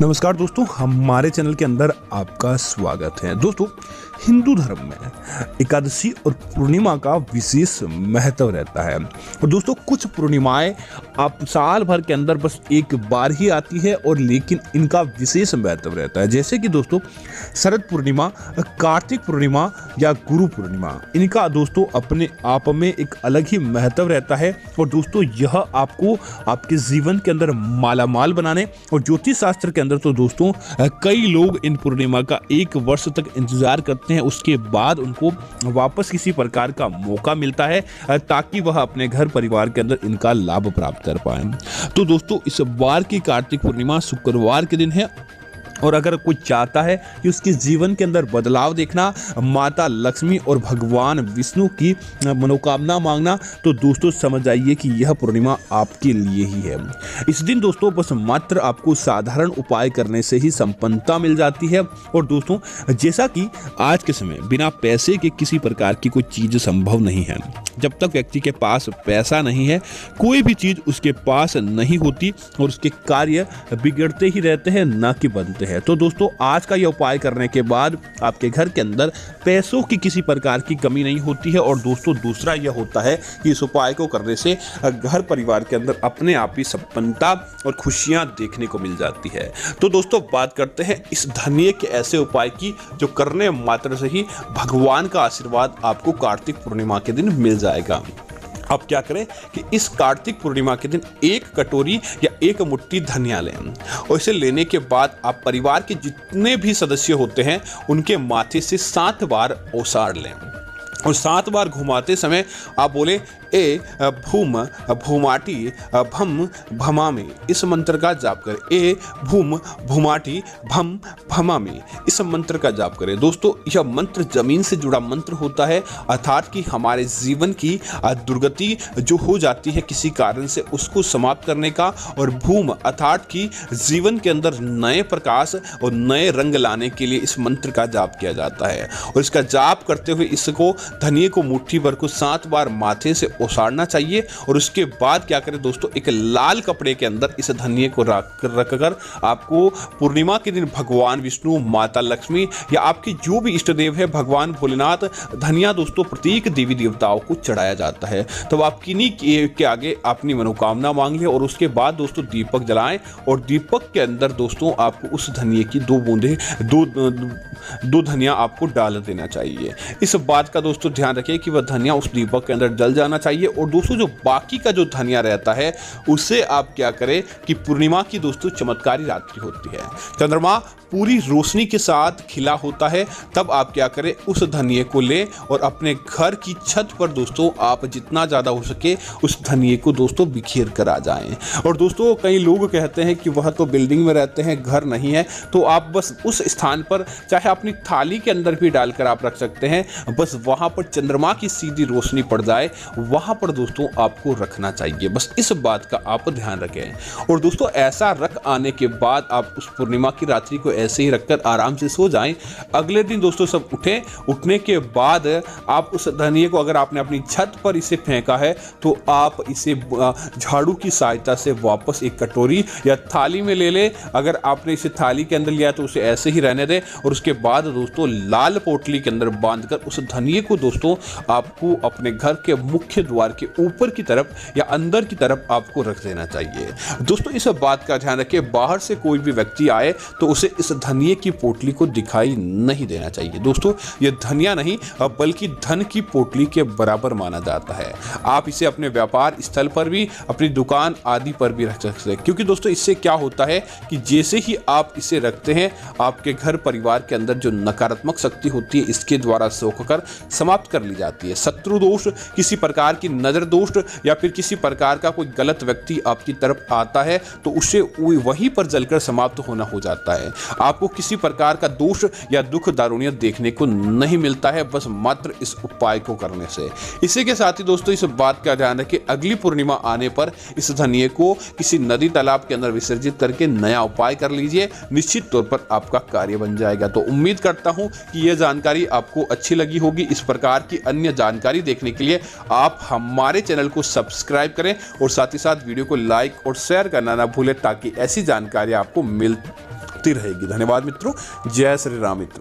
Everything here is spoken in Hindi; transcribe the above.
नमस्कार दोस्तों, हमारे चैनल के अंदर आपका स्वागत है। दोस्तों, हिंदू धर्म में एकादशी और पूर्णिमा का विशेष महत्व रहता है। और दोस्तों, कुछ पूर्णिमाएं आप साल भर के अंदर बस एक बार ही आती है और लेकिन इनका विशेष महत्व रहता है। जैसे कि दोस्तों शरद पूर्णिमा, कार्तिक पूर्णिमा या गुरु पूर्णिमा, इनका दोस्तों अपने आप में एक अलग ही महत्व रहता है। और दोस्तों यह आपको आपके जीवन के अंदर मालामाल बनाने और ज्योतिष शास्त्र के अंदर तो दोस्तों कई लोग इन पूर्णिमा का 1 वर्ष तक इंतजार करते हैं। उसके बाद उनको वापस किसी प्रकार का मौका मिलता है ताकि वह अपने घर परिवार के अंदर इनका लाभ प्राप्त कर पाए। तो दोस्तों इस बार की कार्तिक पूर्णिमा शुक्रवार के दिन है और अगर कोई चाहता है कि उसके जीवन के अंदर बदलाव देखना, माता लक्ष्मी और भगवान विष्णु की मनोकामना मांगना, तो दोस्तों समझ जाइए कि यह पूर्णिमा आपके लिए ही है। इस दिन दोस्तों बस मात्र आपको साधारण उपाय करने से ही संपन्नता मिल जाती है। और दोस्तों जैसा कि आज के समय बिना पैसे के किसी प्रकार की कोई चीज़ संभव नहीं है। जब तक व्यक्ति के पास पैसा नहीं है, कोई भी चीज़ उसके पास नहीं होती और उसके कार्य बिगड़ते ही रहते हैं, ना कि बनते हैं। तो दोस्तों आज का यह उपाय करने के बाद आपके घर के अंदर पैसों की किसी प्रकार की कमी नहीं होती है। और दोस्तों दूसरा यह होता है कि इस उपाय को करने से घर परिवार के अंदर अपने आप ही संपन्नता और खुशियां देखने को मिल जाती है। तो दोस्तों बात करते हैं इस धन्य के ऐसे उपाय की जो करने मात्र से ही भगवान का आशीर्वाद आपको कार्तिक पूर्णिमा के दिन मिल जाएगा। अब क्या करें कि इस कार्तिक पूर्णिमा के दिन 1 कटोरी या 1 मुट्ठी धनिया लें और इसे लेने के बाद आप परिवार के जितने भी सदस्य होते हैं उनके माथे से 7 बार ओसाड़ लें और 7 बार घुमाते समय आप बोले ए भूम भूमाटी भम भमामी, इस मंत्र का जाप करें। ए भूम भूमाटी भम भमामी, इस मंत्र का जाप करें। दोस्तों यह मंत्र जमीन से जुड़ा मंत्र होता है, अर्थात कि हमारे जीवन की दुर्गति जो हो जाती है किसी कारण से उसको समाप्त करने का, और भूम अर्थात कि जीवन के अंदर नए प्रकाश और नए रंग लाने के लिए इस मंत्र का जाप किया जाता है। और इसका जाप करते हुए इसको धनिये को मुट्ठी भर को 7 बार माथे से ओसाड़ना चाहिए। और उसके बाद क्या करें दोस्तों, एक लाल कपड़े के अंदर इस धनिये को रखकर आपको पूर्णिमा के दिन भगवान विष्णु, माता लक्ष्मी या आपके जो भी इष्ट देव है, भगवान भोलेनाथ, धनिया दोस्तों प्रतीक देवी देवताओं को चढ़ाया जाता है। तो आप किन्हीं के आगे अपनी मनोकामना मांग लें और उसके बाद दोस्तों दीपक जलाएं और दीपक के अंदर दोस्तों आपको उस धनिये की 2 बूंदे दो धनिया आपको डाल देना चाहिए। इस बात का दोस्तों ध्यान रखें कि वह धनिया उस दीपक के अंदर जल जाना चाहिए। और दोस्तों जो बाकी का जो धनिया रहता है उससे आप क्या करें कि पूर्णिमा की दोस्तों चमत्कारी रात्रि होती है, चंद्रमा पूरी रोशनी के साथ खिला होता है, तब आप क्या करें उस धनिये को लें और अपने घर की छत पर दोस्तों आप जितना ज़्यादा हो सके उस धनिये को दोस्तों बिखेर कर आ जाएं। और दोस्तों कई लोग कहते हैं कि वह तो बिल्डिंग में रहते हैं, घर नहीं है, तो आप बस उस स्थान पर चाहे अपनी थाली के अंदर भी डालकर आप रख सकते हैं, बस वहाँ पर चंद्रमा की सीधी रोशनी पड़ जाए वहाँ पर दोस्तों आपको रखना चाहिए। बस इस बात का आप ध्यान रखें। और दोस्तों ऐसा रख आने के बाद आप उस पूर्णिमा की रात्रि को ऐसे ही रखकर आराम से सो जाएं। अगले दिन दोस्तों सब उठें, उठने के बाद आप उस धनिये को अगर आपने अपनी छत पर इसे फेंका है तो आप इसे झाड़ू की सहायता से वापस एक कटोरी या थाली में ले लें। अगर आपने इसे थाली के अंदर लिया तो उसे ऐसे ही रहने दें और उसके बाद दोस्तों लाल पोटली के अंदर बांधकर उस धनिये को दोस्तों आपको अपने घर के मुख्य द्वार के ऊपर की तरफ या अंदर की तरफ आपको रख देना चाहिए। दोस्तों इस बात का ध्यान रखें, बाहर से कोई भी व्यक्ति आए तो उसे इस धनिये की पोटली को दिखाई नहीं देना चाहिए। दोस्तों ये धनिया नहीं बल्कि धन की पोटली के बराबर माना जाता है। आप इसे अपने व्यापार स्थल पर भी, अपनी दुकान आदि पर भी रख सकते हैं, क्योंकि दोस्तों इससे क्या होता है कि जैसे ही आप इसे रखते हैं आपके घर परिवार के अंदर जो नकारात्मक शक्ति होती है इसके द्वारा सोखकर समाप्त कर ली जाती है। शत्रु दोष, किसी प्रकार की नजर दोष या फिर किसी प्रकार का कोई गलत व्यक्ति आपकी तरफ आता है तो उसे वहीं पर जलकर समाप्त होना हो जाता है। आपको किसी प्रकार का दोष या दुख दारुण्य देखने को नहीं मिलता है, बस मात्र इस उपाय को करने से। इसी के साथ ही दोस्तों इस बात का ध्यान रखें, अगली पूर्णिमा आने पर इस धनिये को किसी नदी तालाब के अंदर विसर्जित करके नया उपाय कर लीजिए, निश्चित तौर पर आपका कार्य बन जाएगा। तो उम्मीद करता हूं कि यह जानकारी आपको अच्छी लगी होगी। इस प्रकार की अन्य जानकारी देखने के लिए आप हमारे चैनल को सब्सक्राइब करें और साथ ही साथ वीडियो को लाइक और शेयर करना ना भूलें ताकि ऐसी जानकारी आपको होती रहेगी। धन्यवाद मित्रों। जय श्री राम मित्रों।